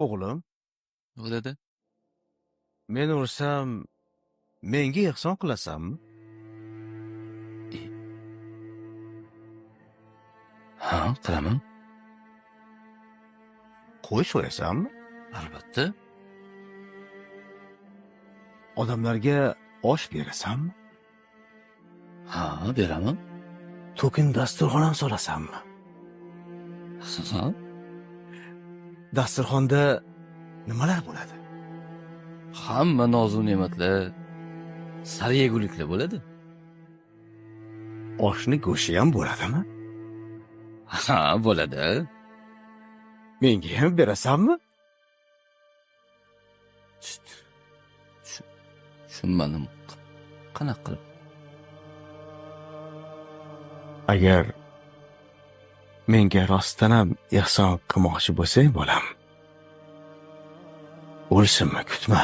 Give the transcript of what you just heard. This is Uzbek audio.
O'g'lim, Bo'ladi. men ursam, menga ehson qilasanmi? Ha, qilaman. Qo'y so'yasanmi? Albatta. Odamlarga osh berasanmi? Ha, beraman. To'kin dasturxon ham solasanmi? Ha, Dasturxonda nimalar bo'ladi? hamma nozu ne'matlar, sara yeguliklar bo'ladi. Oshni go'shti ham bo'ladimi? Ha, bo'ladi. Menga ham berasanmi? Tushunmadim. Qanaqa qilib? Agar menga rostdan ham ehson qilmoqchi bo'lsang, bolam, o'lsinmi kutma.